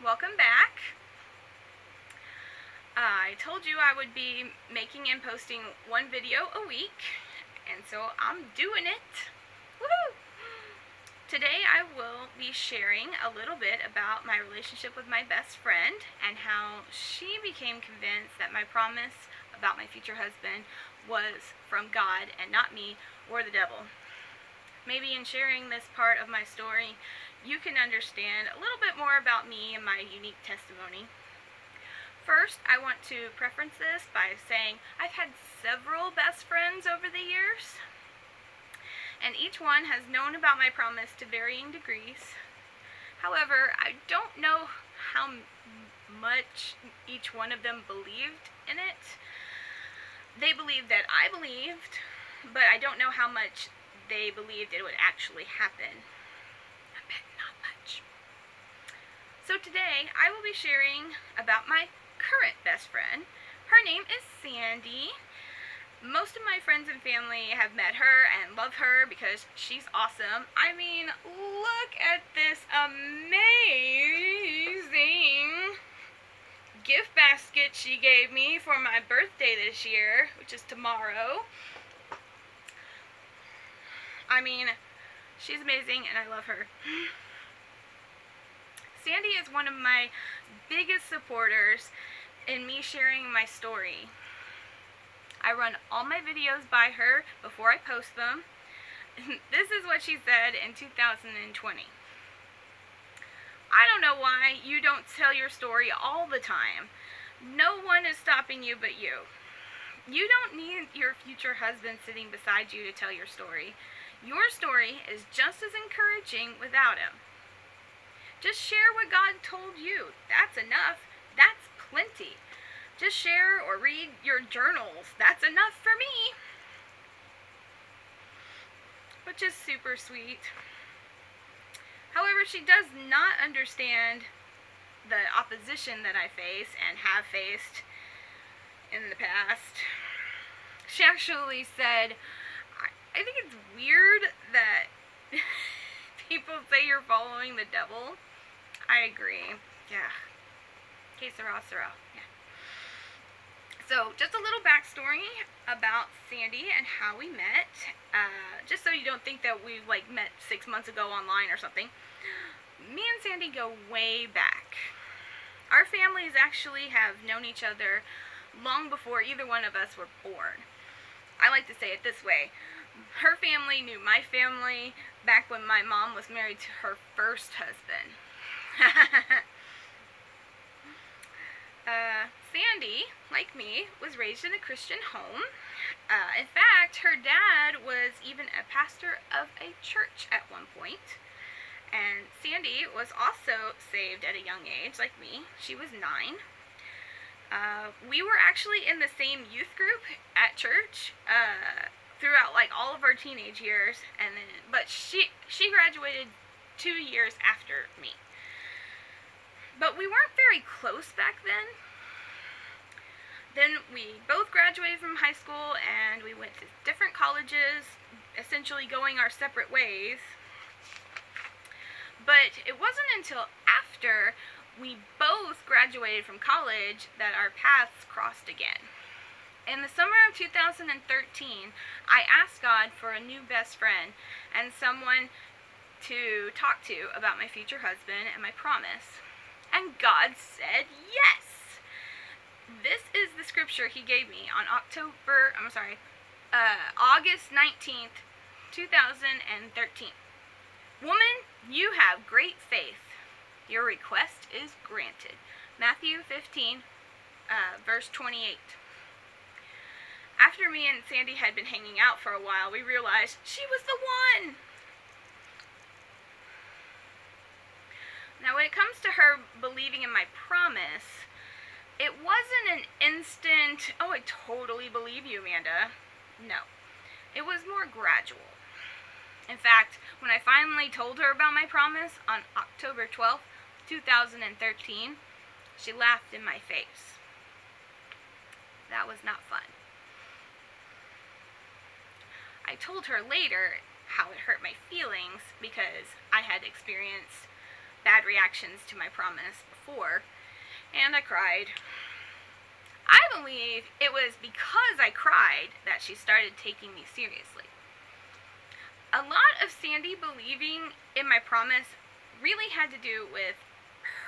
welcome back. I told you I would be making and posting one video a week, and so I'm doing it. Woohoo! Today I will be sharing a little bit about my relationship with my best friend and how she became convinced that my promise about my future husband was from God and not me or the devil. Maybe in sharing this part of my story, you can understand a little bit more about me and my unique testimony. First, I want to preference this by saying I've had several best friends over the years, and each one has known about my promise to varying degrees. However, I don't know how much each one of them believed in it. They believed that I believed, but I don't know how much they believed it would actually happen. I bet not much. So today, I will be sharing about my current best friend. Her name is Sandy. Most of my friends and family have met her and love her because she's awesome. I mean, look at this amazing gift basket she gave me for my birthday this year, which is tomorrow. I mean, she's amazing and I love her. Sandy is one of my biggest supporters in me sharing my story. I run all my videos by her before I post them. This is what she said in 2020. I don't know why you don't tell your story all the time. No one is stopping you but you. You don't need your future husband sitting beside you to tell your story. Your story is just as encouraging without him. Just share what God told you. That's enough. That's plenty. Just share or read your journals. That's enough for me. Which is super sweet. However, she does not understand the opposition that I face and have faced in the past. She actually said, I think it's weird that people say you're following the devil. I agree. Yeah. Que sera, sera. Yeah. So, just a little backstory about Sandy and how we met. Just so you don't think that we met 6 months ago online or something. Me and Sandy go way back. Our families actually have known each other long before either one of us were born. I like to say it this way. Her family knew my family back when my mom was married to her first husband. Sandy, like me, was raised in a Christian home. In fact, her dad was even a pastor of a church at one point. And Sandy was also saved at a young age, like me. She was 9. We were actually in the same youth group at church throughout all of our teenage years, but she graduated 2 years after me. But we weren't very close back then. Then we both graduated from high school and we went to different colleges, essentially going our separate ways. But it wasn't until after we both graduated from college that our paths crossed again. In the summer of 2013, I asked God for a new best friend and someone to talk to about my future husband and my promise. And God said yes! This is the scripture he gave me on August 19th, 2013. Woman, you have great faith. Your request is granted. Matthew 15, verse 28. After me and Sandy had been hanging out for a while, we realized she was the one. Now, when it comes to her believing in my promise, it wasn't an instant, oh, I totally believe you, Amanda. No. It was more gradual. In fact, when I finally told her about my promise on October 12th, 2013, she laughed in my face. That was not fun. I told her later how it hurt my feelings because I had experienced bad reactions to my promise before, and I cried. I believe it was because I cried that she started taking me seriously. A lot of Sandy believing in my promise really had to do with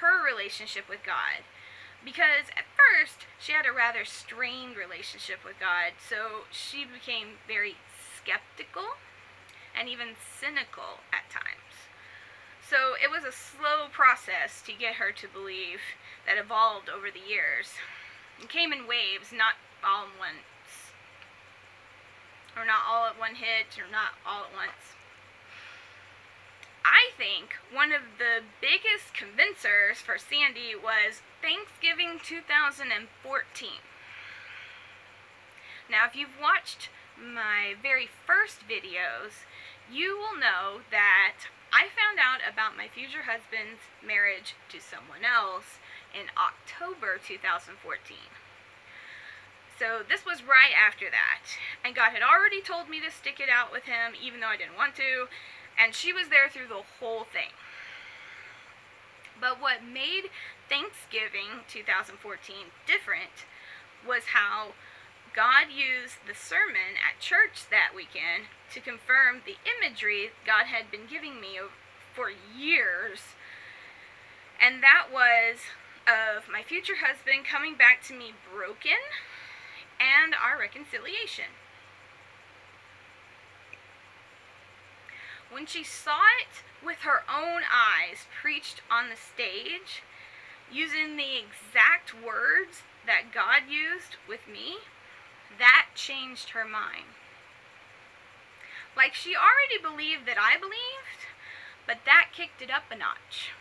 her relationship with God. Because at first, she had a rather strained relationship with God, so she became very skeptical and even cynical at times. So it was a slow process to get her to believe that evolved over the years. It came in waves, not all at once. Or not all at one hit, or not all at once. I think one of the biggest convincers for Sandy was Thanksgiving 2014. Now, if you've watched my very first videos, you will know that I found out about my future husband's marriage to someone else in October 2014. So this was right after that, and God had already told me to stick it out with him even though I didn't want to, and she was there through the whole thing. But what made Thanksgiving 2014 different was how God used the sermon at church that weekend to confirm the imagery God had been giving me for years. And that was of my future husband coming back to me broken and our reconciliation. When she saw it with her own eyes preached on the stage, using the exact words that God used with me, that changed her mind. Like she already believed that I believed, but that kicked it up a notch.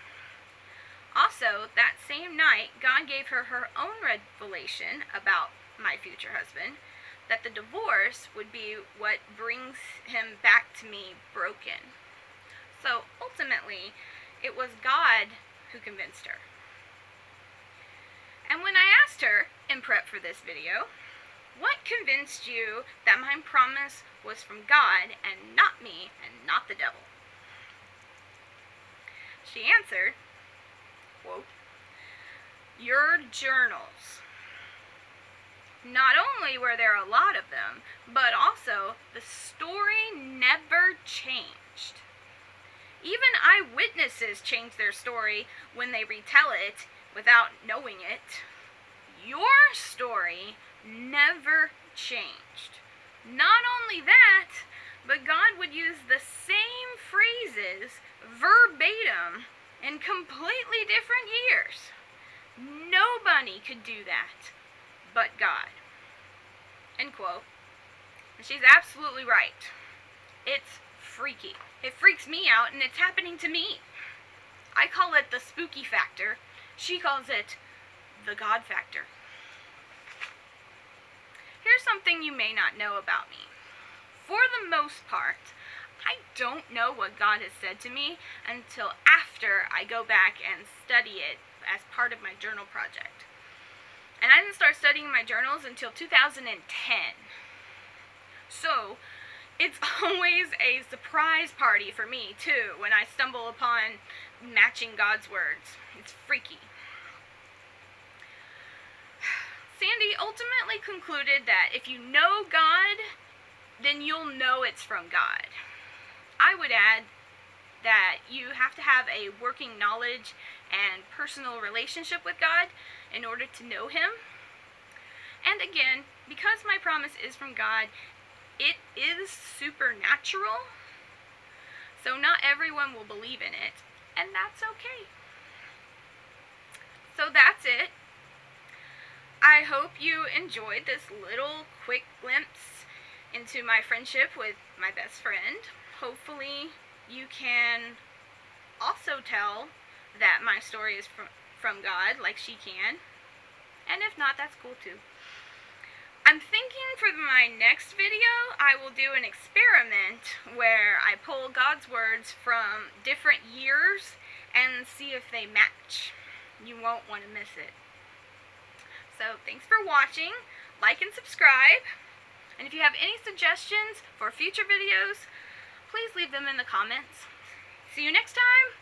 Also, that same night, God gave her her own revelation about my future husband, that the divorce would be what brings him back to me broken. So ultimately, it was God who convinced her. And when I asked her in prep for this video, what convinced you that my promise was from God and not me and not the devil? She answered, quote, "Your journals. Not only were there a lot of them, but also the story never changed. Even eyewitnesses change their story when they retell it without knowing it. Your story never changed. Not only that, but God would use the same phrases verbatim in completely different years. Nobody could do that but God." End quote. And she's absolutely right. It's freaky. It freaks me out, and it's happening to me. I call it the spooky factor. She calls it the God factor. Here's something you may not know about me. For the most part, I don't know what God has said to me until after I go back and study it as part of my journal project. And I didn't start studying my journals until 2010. So, it's always a surprise party for me, too, when I stumble upon matching God's words. It's freaky. Sandy ultimately concluded that if you know God, then you'll know it's from God. I would add that you have to have a working knowledge and personal relationship with God in order to know Him. And again, because my promise is from God, it is supernatural, so not everyone will believe in it, and that's okay. So that's it. I hope you enjoyed this little quick glimpse into my friendship with my best friend. Hopefully you can also tell that my story is from God, like she can. And if not, that's cool too. I'm thinking for my next video, I will do an experiment where I pull God's words from different years and see if they match. You won't want to miss it. So thanks for watching. Like and subscribe. And if you have any suggestions for future videos, please leave them in the comments. See you next time!